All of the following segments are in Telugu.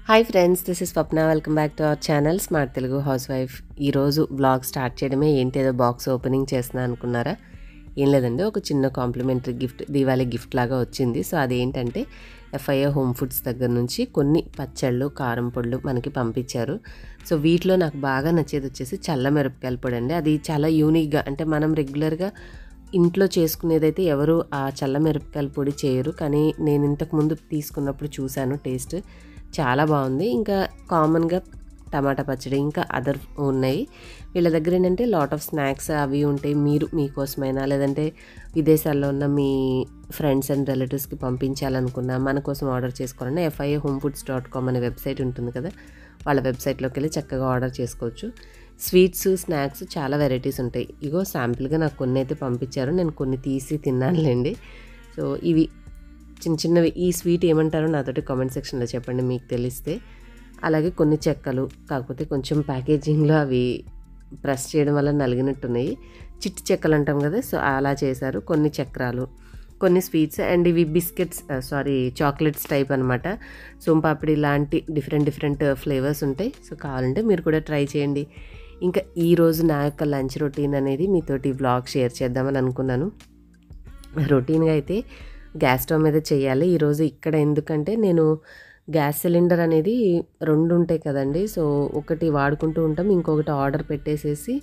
Hi friends, this is Swapna. Welcome back to our channel smart Telugu house wife. ఈరోజు బ్లాగ్ స్టార్ట్ చేయడమే ఏంటి ఏదో బాక్స్ ఓపెనింగ్ చేస్తున్నా అనుకున్నారా? ఏం లేదండి, ఒక చిన్న కాంప్లిమెంటరీ గిఫ్ట్, దీవాళీ గిఫ్ట్ లాగా వచ్చింది. సో అదేంటంటే FIA హోమ్ ఫుడ్స్ దగ్గర నుంచి కొన్ని పచ్చళ్ళు, కారం పొడులు మనకి పంపించారు. సో వీటిలో నాకు బాగా నచ్చేది వచ్చేసి చల్ల మిరపకాయల పొడి అండి. అది చాలా యూనిక్గా, అంటే మనం రెగ్యులర్గా ఇంట్లో చేసుకునేదైతే ఎవరు ఆ చల్ల మిరపకాయల పొడి చేయరు, కానీ నేను ఇంతకుముందు తీసుకున్నప్పుడు చూశాను, టేస్ట్ చాలా బాగుంది. ఇంకా కామన్గా టమాటా పచ్చడి, ఇంకా అదర్ ఉన్నాయి. వీళ్ళ దగ్గర ఏంటంటే లాట్ ఆఫ్ స్నాక్స్ అవి ఉంటాయి. మీరు మీకోసమైనా, లేదంటే విదేశాల్లో ఉన్న మీ ఫ్రెండ్స్ అండ్ రిలేటివ్స్కి పంపించాలనుకున్నా, మన కోసం ఆర్డర్ చేసుకోవాలన్నా FIAHomeFoods.com అనే వెబ్సైట్ ఉంటుంది కదా, వాళ్ళ వెబ్సైట్లోకి వెళ్ళి చక్కగా ఆర్డర్ చేసుకోవచ్చు. స్వీట్స్, స్నాక్స్ చాలా వెరైటీస్ ఉంటాయి. ఇగో శాంపిల్గా నాకు కొన్ని అయితే పంపించారు, నేను కొన్ని తీసి తిన్నానులేండి. సో ఇవి చిన్న చిన్నవి. ఈ స్వీట్ ఏమంటారో నాతోటి కామెంట్ సెక్షన్లో చెప్పండి మీకు తెలిస్తే. అలాగే కొన్ని చెక్కలు, కాకపోతే కొంచెం ప్యాకేజింగ్లో అవి ప్రెస్ చేయడం వల్ల నలిగినట్టున్నాయి. చిట్టి చెక్కలు అంటాం కదా, సో అలా చేశారు. కొన్ని చక్రాలు, కొన్ని స్వీట్స్, అండ్ ఇవి బిస్కెట్స్, చాక్లెట్స్ టైప్ అనమాట. సోంపాపిడి లాంటి డిఫరెంట్ ఫ్లేవర్స్ ఉంటాయి. సో కావాలంటే మీరు కూడా ట్రై చేయండి. ఇంకా ఈరోజు నా యొక్క లంచ్ రొటీన్ అనేది మీతోటి వ్లాగ్ షేర్ చేద్దామని అనుకున్నాను. రొటీన్గా అయితే గ్యాస్ స్టవ్ మీద చేయాలి ఈరోజు. ఇక్కడ ఎందుకంటే నేను గ్యాస్ సిలిండర్ అనేది 2 ఉంటాయి కదండి. సో ఒకటి వాడుకుంటూ ఉంటాం, ఇంకొకటి ఆర్డర్ పెట్టేసేసి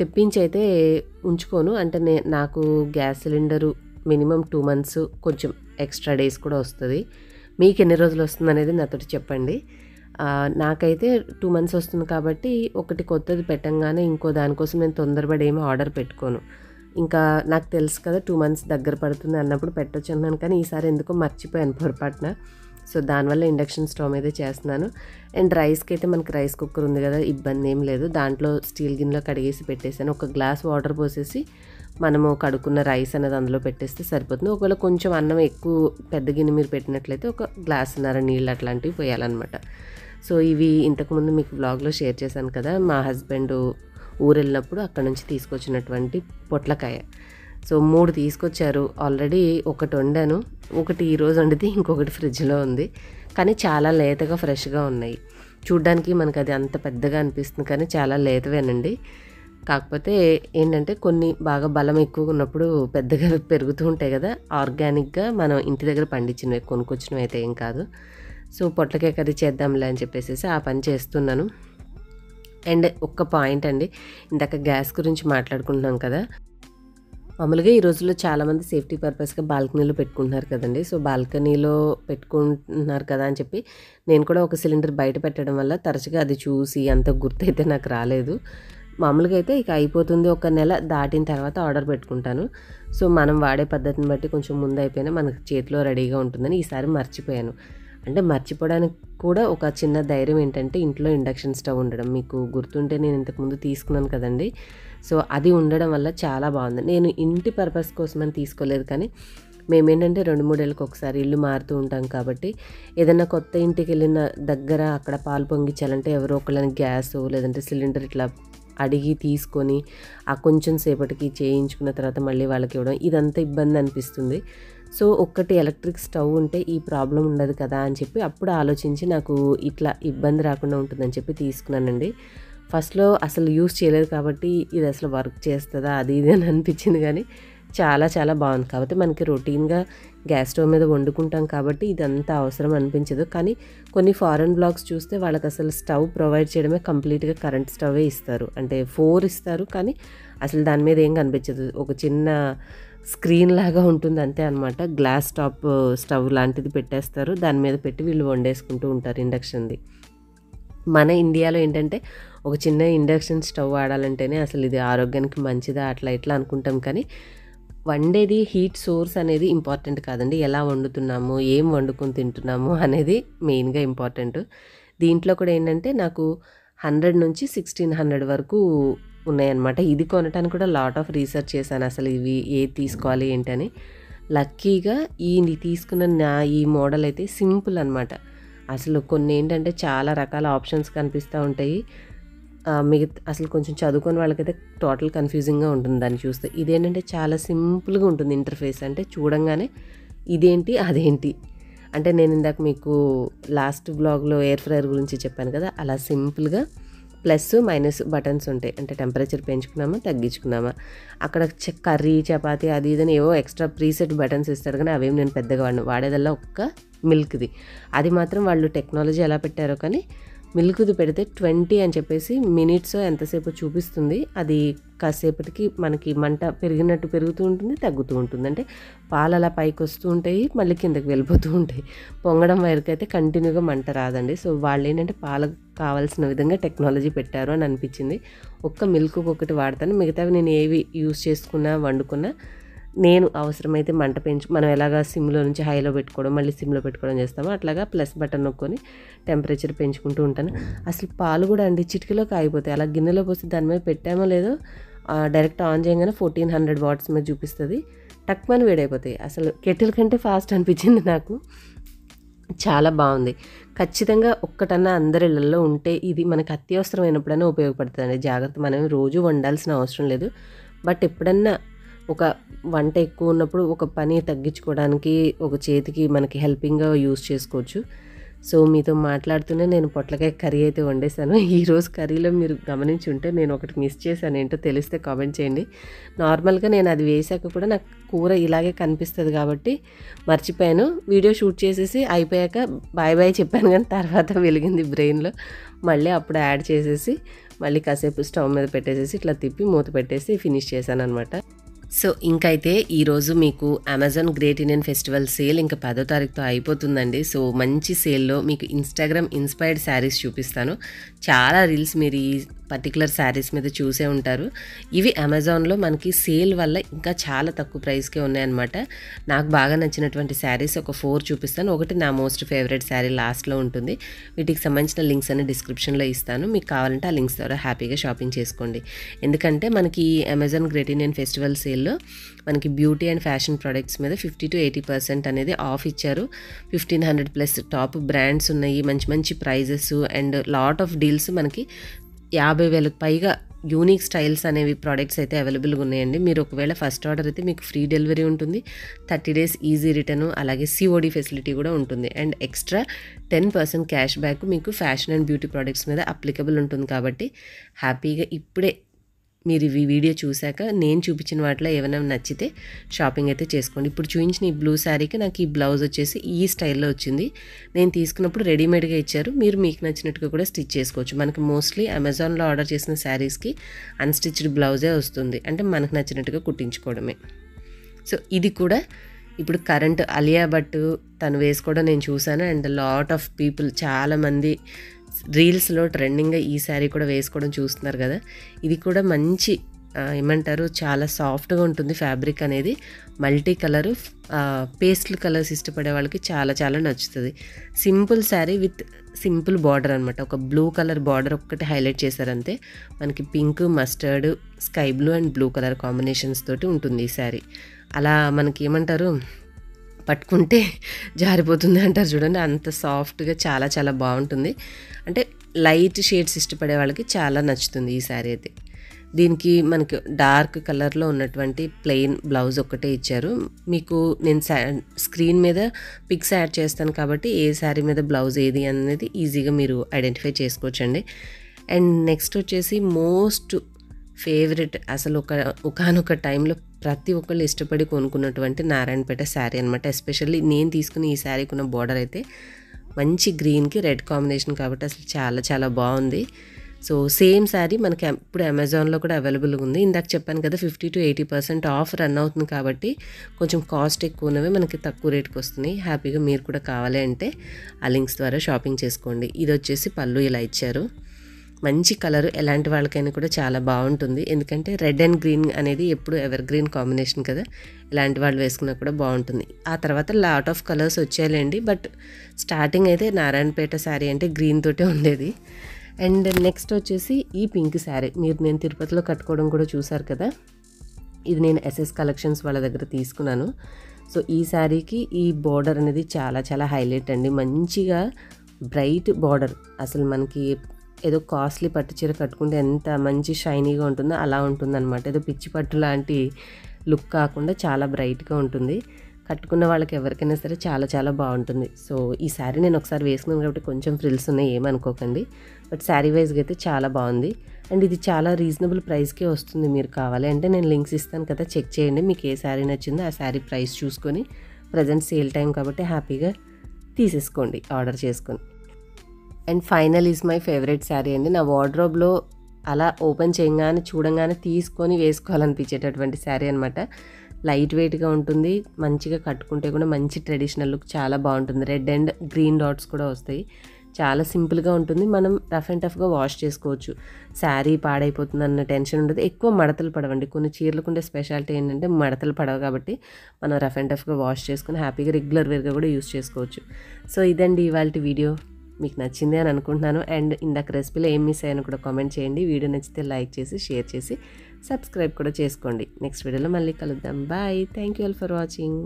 తెప్పించి అయితే ఉంచుకోను. అంటే నాకు గ్యాస్ సిలిండరు మినిమం 2 months, కొంచెం ఎక్స్ట్రా డేస్ కూడా వస్తుంది. మీకు ఎన్ని రోజులు వస్తుంది అనేది నాతోటి చెప్పండి. నాకైతే 2 months వస్తుంది కాబట్టి ఒకటి కొత్తది పెట్టంగానే ఇంకో దానికోసం నేను తొందరపడి ఏమీ ఆర్డర్ పెట్టుకోను. ఇంకా నాకు తెలుసు కదా 2 months దగ్గర పడుతుంది అన్నప్పుడు పెట్టొచ్చు అన్నాను, కానీ ఈసారి ఎందుకో మర్చిపోయాను పొరపాటున. సో దానివల్ల ఇండక్షన్ స్టవ్ మీదే చేస్తున్నాను. అండ్ రైస్కి అయితే మనకి రైస్ కుక్కర్ ఉంది కదా, ఇబ్బంది ఏం లేదు. దాంట్లో స్టీల్ గిన్నెలో కడిగేసి పెట్టేసాను. ఒక గ్లాస్ వాటర్ పోసేసి మనము కడుక్కున్న రైస్ అనేది అందులో పెట్టేస్తే సరిపోతుంది. ఒకవేళ కొంచెం అన్నం ఎక్కువ పెద్ద గిన్నె మీరు పెట్టినట్లయితే ఒక గ్లాసున్నర నీళ్ళు అట్లాంటివి పోయాలన్నమాట. సో ఇవి ఇంతకుముందు మీకు వ్లాగ్లో షేర్ చేశాను కదా, మా హస్బెండ్ ఊరు వెళ్ళినప్పుడు అక్కడ నుంచి తీసుకొచ్చినటువంటి పొట్లకాయ. సో 3 తీసుకొచ్చారు. ఆల్రెడీ ఒకటి వండాను, ఒకటి ఈరోజు వండితే ఇంకొకటి ఫ్రిడ్జ్లో ఉంది. కానీ చాలా లేతగా ఫ్రెష్గా ఉన్నాయి. చూడ్డానికి మనకు అది అంత పెద్దగా అనిపిస్తుంది, కానీ చాలా లేతవేనండి. కాకపోతే ఏంటంటే కొన్ని బాగా బలం ఎక్కువగా ఉన్నప్పుడు పెద్దగా పెరుగుతూ ఉంటాయి కదా, ఆర్గానిక్గా మనం ఇంటి దగ్గర పండించినవి, కొనుక్కొచ్చినవి అయితే ఏం కాదు. సో పొట్లకాయ కర్రీ చేద్దాంలే అని చెప్పేసి ఆ పని చేస్తున్నాను. అండ్ ఒక్క పాయింట్ అండి, ఇందాక గ్యాస్ గురించి మాట్లాడుకుంటున్నాం కదా, మామూలుగా ఈ రోజుల్లో చాలామంది సేఫ్టీ పర్పస్గా బాల్కనీలో పెట్టుకుంటున్నారు కదండి. సో బాల్కనీలో పెట్టుకుంటున్నారు కదా అని చెప్పి నేను కూడా ఒక సిలిండర్ బయట పెట్టడం వల్ల తరచుగా అది చూసి అంత గుర్తయితే నాకు రాలేదు. మామూలుగా అయితే ఇక అయిపోతుంది, ఒక నెల దాటిన తర్వాత ఆర్డర్ పెట్టుకుంటాను. సో మనం వాడే పద్ధతిని బట్టి కొంచెం ముందు అయిపోయినా మనకు చేతిలో రెడీగా ఉంటుందని ఈసారి మర్చిపోయాను. అంటే మర్చిపోవడానికి కూడా ఒక చిన్న ధైర్యం ఏంటంటే ఇంట్లో ఇండక్షన్ స్టవ్ ఉండడం. మీకు గుర్తుంటే నేను ఇంతకుముందు తీసుకున్నాను కదండి, సో అది ఉండడం వల్ల చాలా బాగుంది. నేను ఇంటి పర్పస్ కోసమని తీసుకోలేదు, కానీ మేమేంటంటే 2-3 ఏళ్ళకి ఒకసారి ఇల్లు మారుతూ ఉంటాం కాబట్టి ఏదైనా కొత్త ఇంటికి వెళ్ళిన దగ్గర అక్కడ పాలు పొంగించాలంటే ఎవరో ఒకళ్ళని గ్యాస్ లేదంటే సిలిండర్ ఇట్లా అడిగి తీసుకొని ఆ కొంచెం సేపటికి చేయించుకున్న తర్వాత మళ్ళీ వాళ్ళకి ఇవ్వడం, ఇదంతా ఇబ్బంది అనిపిస్తుంది. సో ఒక్కటి ఎలక్ట్రిక్ స్టవ్ ఉంటే ఈ ప్రాబ్లం ఉండదు కదా అని చెప్పి అప్పుడు ఆలోచించి నాకు ఇట్లా ఇబ్బంది రాకుండా ఉంటుందని చెప్పి తీసుకున్నానండి. ఫస్ట్లో అసలు యూస్ చేయలేదు కాబట్టి ఇది అసలు వర్క్ చేస్తుందా అది ఇది అని అనిపించింది, కానీ చాలా చాలా బాగుంది. కాబట్టి మనకి రొటీన్గా గ్యాస్ స్టవ్ మీద వండుకుంటాం కాబట్టి ఇదంతా అవసరం అనిపించదు. కానీ కొన్ని ఫారెన్ బ్లాగ్స్ చూస్తే వాళ్ళకి అసలు స్టవ్ ప్రొవైడ్ చేయడమే కంప్లీట్గా కరెంట్ స్టవే ఇస్తారు, అంటే 4 ఇస్తారు, కానీ అసలు దాని మీద ఏం కనిపించదు, ఒక చిన్న స్క్రీన్ లాగా ఉంటుంది అంతే అనమాట. గ్లాస్ టాప్ స్టవ్ లాంటిది పెట్టేస్తారు, దాని మీద పెట్టి వీళ్ళు వండేసుకుంటూ ఉంటారు ఇండక్షన్ది. మన ఇండియాలో ఏంటంటే ఒక చిన్న ఇండక్షన్ స్టవ్ వాడాలంటేనే అసలు ఇది ఆరోగ్యానికి మంచిదా అట్లా ఇట్లా అనుకుంటాం, కానీ వండేది హీట్ సోర్స్ అనేది ఇంపార్టెంట్ కాదండి, ఎలా వండుతున్నాము, ఏం వండుకొని తింటున్నాము అనేది మెయిన్గా ఇంపార్టెంట్. దీంట్లో కూడా ఏంటంటే నాకు 100 నుంచి 1600 వరకు ఉన్నాయన్నమాట. ఇది కొనడానికి కూడా లాట్ ఆఫ్ రీసెర్చ్ చేశాను, అసలు ఇవి ఏది తీసుకోవాలి ఏంటని. లక్కీగా తీసుకున్న ఈ మోడల్ అయితే సింపుల్ అనమాట. అసలు కొన్ని ఏంటంటే చాలా రకాల ఆప్షన్స్ కనిపిస్తూ ఉంటాయి. అసలు కొంచెం చదువుకొని వాళ్ళకైతే టోటల్ కన్ఫ్యూజింగ్గా ఉంటుంది దాన్ని చూస్తే. ఇదేంటంటే చాలా సింపుల్గా ఉంటుంది ఇంటర్ఫేస్, అంటే చూడంగానే ఇదేంటి అదేంటి అంటే నేను ఇందాక మీకు లాస్ట్ బ్లాగ్లో ఎయిర్ ఫ్రైయర్ గురించి చెప్పాను కదా, అలా సింపుల్గా ప్లస్ మైనస్ బటన్స్ ఉంటాయి. అంటే టెంపరేచర్ పెంచుకున్నామా తగ్గించుకున్నామా, అక్కడ కర్రీ చపాతీ అది ఇదని ఏవో ఎక్స్ట్రా ప్రీసెట్ బటన్స్ ఇస్తాడు, కానీ అవేం నేను పెద్దగా వాడేదల్లా ఒక్క మిల్క్ది. అది మాత్రం వాళ్ళు టెక్నాలజీ ఎలా పెట్టారో కానీ మిల్క్ది పెడితే 20 అని చెప్పేసి మినిట్స్ ఎంతసేపు చూపిస్తుంది. అది కాసేపటికి మనకి మంట పెరిగినట్టు పెరుగుతూ ఉంటుంది, తగ్గుతూ ఉంటుంది. అంటే పాలు అలా పైకి వస్తూ ఉంటాయి, మళ్ళీ కిందకి వెళ్ళిపోతూ ఉంటాయి. పొంగడం వరకు అయితే కంటిన్యూగా మంట రాదండి. సో వాళ్ళు ఏంటంటే పాలకు కావాల్సిన విధంగా టెక్నాలజీ పెట్టారు అని అనిపించింది. ఒక్క మిల్క్ ఒకటి వాడతాను, మిగతావి నేను ఏవి యూస్ చేసుకున్నా వండుకున్నా నేను అవసరమైతే మంట మనం ఎలాగా సిమ్లో నుంచి హైలో పెట్టుకోవడం మళ్ళీ సిమ్లో పెట్టుకోవడం చేస్తామో అట్లాగా ప్లస్ బటన్ నొక్కొని టెంపరేచర్ పెంచుకుంటూ ఉంటాను. అసలు పాలు కూడా అండి చిటికలోకి ఆగిపోతాయి. అలా గిన్నెలో పోసి దాని మీద పెట్టామో లేదో డైరెక్ట్ ఆన్ చేయగానే 1400 వాట్స్ మీద చూపిస్తుంది, టక్మని వేడైపోతాయి. అసలు కెటిల్ కంటే ఫాస్ట్ అనిపించింది నాకు. చాలా బాగుంది. ఖచ్చితంగా ఒక్కటన్నా అందరి ఇళ్ళల్లో ఉంటే ఇది మనకు అత్యవసరమైనప్పుడైనా ఉపయోగపడుతుంది. జాగ్రత్త, మనం రోజు వండాల్సిన అవసరం లేదు, బట్ ఎప్పుడన్నా ఒక వంట ఎక్కువ ఉన్నప్పుడు ఒక పని తగ్గించుకోవడానికి ఒక చేతికి మనకి హెల్పింగ్గా యూజ్ చేసుకోవచ్చు. సో మీతో మాట్లాడుతూనే నేను పొట్లకాయ కర్రీ అయితే వండేసాను. ఈరోజు కర్రీలో మీరు గమనించి ఉంటే నేను ఒకటి మిస్ చేశాను, ఏంటో తెలిస్తే కామెంట్ చేయండి. నార్మల్గా నేను అది వేసాక కూడా నాకు కూర ఇలాగే కనిపిస్తుంది కాబట్టి మర్చిపోయాను. వీడియో షూట్ చేసేసి అయిపోయాక బాయ్ బాయ్ చెప్పాను, కానీ తర్వాత వెలిగింది బ్రెయిన్లో. మళ్ళీ అప్పుడు యాడ్ చేసేసి మళ్ళీ కాసేపు స్టవ్ మీద పెట్టేసేసి ఇట్లా తిప్పి మూత పెట్టేసి ఫినిష్ చేశాను అనమాట. సో ఇంకైతే ఈరోజు మీకు Amazon great Indian festival sale ఇంకా 10వ తారీఖుతో అయిపోతుందండి. సో మంచి సేల్లో మీకు ఇన్స్టాగ్రామ్ ఇన్స్పైర్డ్ శారీస్ చూపిస్తాను. చాలా రీల్స్ మీరు ఈ పర్టికులర్ శారీస్ మీద చూసే ఉంటారు. ఇవి అమెజాన్లో మనకి సేల్ వల్ల ఇంకా చాలా తక్కువ ప్రైస్కే ఉన్నాయన్నమాట. నాకు బాగా నచ్చినటువంటి శారీస్ ఒక 4 చూపిస్తాను. ఒకటి నా మోస్ట్ ఫేవరెట్ శారీ లాస్ట్లో ఉంటుంది. వీటికి సంబంధించిన లింక్స్ అన్ని డిస్క్రిప్షన్లో ఇస్తాను, మీకు కావాలంటే ఆ లింక్స్ ద్వారా హ్యాపీగా షాపింగ్ చేసుకోండి. ఎందుకంటే మనకి అమెజాన్ గ్రేట్ ఇండియన్ ఫెస్టివల్ సేల్లో మనకి బ్యూటీ అండ్ ఫ్యాషన్ ప్రొడక్ట్స్ మీద 50 to 80% అనేది ఆఫ్ ఇచ్చారు. 1500+ టాప్ బ్రాండ్స్ ఉన్నాయి, మంచి మంచి prices and lot of deals. మనకి 50,000కు పైగా యూనిక్ స్టైల్స్ అనేవి ప్రోడక్ట్స్ అయితే అవైలబుల్గా ఉన్నాయండి. మీరు ఒకవేళ ఫస్ట్ ఆర్డర్ అయితే మీకు ఫ్రీ డెలివరీ ఉంటుంది, 30 days ఈజీ రిటర్న్, అలాగే COD ఫెసిలిటీ కూడా ఉంటుంది. అండ్ ఎక్స్ట్రా 10% క్యాష్ బ్యాక్ మీకు ఫ్యాషన్ అండ్ బ్యూటీ ప్రోడక్ట్స్ మీద అప్లికబుల్ ఉంటుంది. కాబట్టి హ్యాపీగా ఇప్పుడే మీరు ఈ వీడియో చూశాక నేను చూపించిన వాటిలో ఏమైనా నచ్చితే షాపింగ్ అయితే చేసుకోండి. ఇప్పుడు చూపించిన ఈ బ్లూ శారీకి నాకు ఈ బ్లౌజ్ వచ్చేసి ఈ స్టైల్లో వచ్చింది. నేను తీసుకున్నప్పుడు రెడీమేడ్గా ఇచ్చారు, మీరు మీకు నచ్చినట్టుగా కూడా స్టిచ్ చేసుకోవచ్చు. మనకి మోస్ట్లీ అమెజాన్లో ఆర్డర్ చేసిన శారీస్కి అన్స్టిచ్డ్ బ్లౌజే వస్తుంది, అంటే మనకు నచ్చినట్టుగా కుట్టించుకోవడమే. సో ఇది కూడా ఇప్పుడు కరెంట్ అలియా భట్ తను వేసుకోవడం నేను చూశాను. అండ్ లాట్ ఆఫ్ పీపుల్ చాలామంది రీల్స్లో ట్రెండింగ్గా ఈ శారీ కూడా వేసుకోవడం చూస్తున్నారు కదా. ఇది కూడా మంచి ఏమంటారు, చాలా సాఫ్ట్గా ఉంటుంది ఫ్యాబ్రిక్ అనేది. మల్టీ కలర్ పేస్టల్ కలర్స్ ఇష్టపడే వాళ్ళకి చాలా చాలా నచ్చుతుంది. Simple sari with simple border అనమాట. ఒక బ్లూ కలర్ బార్డర్ ఒక్కటి హైలైట్ చేశారంతే. మనకి pink, mustard, sky blue and blue colour combinations తోటి ఉంటుంది ఈ శారీ. అలా మనకి ఏమంటారు, పట్టుకుంటే జారిపోతుంది అంటారు చూడండి, అంత సాఫ్ట్గా చాలా చాలా బాగుంటుంది. అంటే లైట్ షేడ్స్ ఇష్టపడే వాళ్ళకి చాలా నచ్చుతుంది ఈ శారీ అయితే. దీనికి మనకి డార్క్ కలర్లో ఉన్నటువంటి ప్లెయిన్ బ్లౌజ్ ఒక్కటే ఇచ్చారు. మీకు నేను స్క్రీన్ మీద పిక్స్ యాడ్ చేస్తాను కాబట్టి ఏ శారీ మీద బ్లౌజ్ ఏది అనేది ఈజీగా మీరు ఐడెంటిఫై చేసుకోవచ్చండి. అండ్ నెక్స్ట్ వచ్చేసి మోస్ట్ ఫేవరెట్, అసలు ఒకనొక టైంలో ప్రతి ఒక్కళ్ళు ఇష్టపడి కొనుక్కున్నటువంటి నారాయణపేట శారీ అనమాట. ఎస్పెషల్లీ నేను తీసుకున్న ఈ శారీకి ఉన్న బార్డర్ అయితే మంచి గ్రీన్కి రెడ్ కాంబినేషన్ కాబట్టి అసలు చాలా చాలా బాగుంది. సో సేమ్ శారీ మనకి ఇప్పుడు అమెజాన్లో కూడా అవైలబుల్గా ఉంది. ఇందాక చెప్పాను కదా 50 to 80% ఆఫ్ రన్ అవుతుంది కాబట్టి కొంచెం కాస్ట్ ఎక్కువ ఉన్నవి మనకి తక్కువ రేట్కి వస్తున్నాయి. హ్యాపీగా మీరు కూడా కావాలి అంటే ఆ లింక్స్ ద్వారా షాపింగ్ చేసుకోండి. ఇది వచ్చేసి పళ్ళు ఇలా ఇచ్చారు, మంచి కలర్, ఎలాంటి వాళ్ళకైనా కూడా చాలా బాగుంటుంది. ఎందుకంటే రెడ్ అండ్ గ్రీన్ అనేది ఎప్పుడు ఎవర్ గ్రీన్ కాంబినేషన్ కదా, ఇలాంటి వాళ్ళు వేసుకున్నా కూడా బాగుంటుంది. ఆ తర్వాత లాట్ ఆఫ్ కలర్స్ వచ్చాయండి, బట్ స్టార్టింగ్ అయితే నారాయణపేట శారీ అంటే గ్రీన్ తోటే ఉండేది. అండ్ నెక్స్ట్ వచ్చేసి ఈ పింక్ శారీ మీరు నేను తిరుపతిలో కట్టుకోవడం కూడా చూసారు కదా. ఇది నేను SS కలెక్షన్స్ వాళ్ళ దగ్గర తీసుకున్నాను. సో ఈ శారీకి ఈ బార్డర్ అనేది చాలా చాలా హైలైట్ అండి. మంచిగా బ్రైట్ బార్డర్, అసలు మనకి ఏదో కాస్ట్లీ పట్టు చీర కట్టుకుంటే ఎంత మంచి షైనీగా ఉంటుందో అలా ఉంటుందన్నమాట. ఏదో పిచ్చి పట్టు లాంటి లుక్ కాకుండా చాలా బ్రైట్గా ఉంటుంది. కట్టుకున్న వాళ్ళకి ఎవరికైనా సరే చాలా చాలా బాగుంటుంది. సో ఈ శారీ నేను ఒకసారి వేసుకున్నాను కాబట్టి కొంచెం ఫ్రిల్స్ ఉన్నాయి, ఏమనుకోకండి. బట్ శారీ వైజ్గా అయితే చాలా బాగుంది. అండ్ ఇది చాలా రీజనబుల్ ప్రైస్కే వస్తుంది. మీరు కావాలి అంటే నేను లింక్స్ ఇస్తాను కదా, చెక్ చేయండి. మీకు ఏ శారీ నచ్చిందో ఆ శారీ ప్రైస్ చూసుకొని, ప్రజెంట్ సేల్ టైం కాబట్టి హ్యాపీగా తీసేసుకోండి ఆర్డర్ చేసుకొని. And final is my favourite sari అండి. నా వార్డ్రోబ్లో అలా ఓపెన్ చేయగానే చూడంగానే తీసుకొని వేసుకోవాలనిపించేటటువంటి శారీ అనమాట. లైట్ వెయిట్గా ఉంటుంది, మంచిగా కట్టుకుంటే కూడా మంచి ట్రెడిషనల్ లుక్ చాలా బాగుంటుంది. రెడ్ అండ్ గ్రీన్ డాట్స్ కూడా వస్తాయి. చాలా సింపుల్గా ఉంటుంది. మనం రఫ్ అండ్ టఫ్గా వాష్ చేసుకోవచ్చు. శారీ పాడైపోతుంది అన్న టెన్షన్ ఉండదు. ఎక్కువ మడతలు పడవండి. కొన్ని చీరలకు ఉండే స్పెషాలిటీ ఏంటంటే మడతలు పడవు కాబట్టి మనం రఫ్ అండ్ టఫ్గా వాష్ చేసుకుని హ్యాపీగా రెగ్యులర్ వేర్గా కూడా యూస్ చేసుకోవచ్చు. సో ఇదండి ఇవాళ వీడియో. మీకు నచ్చింది అని అనుకుంటున్నాను. అండ్ ఇందాక రెసిపీలో ఏం మిస్ అయ్యానో కూడా కామెంట్ చేయండి. వీడియో నచ్చితే లైక్ చేసి, షేర్ చేసి, సబ్స్క్రైబ్ కూడా చేసుకోండి. నెక్స్ట్ వీడియోలో మళ్ళీ కలుద్దాం. Bye. Thank you all for watching.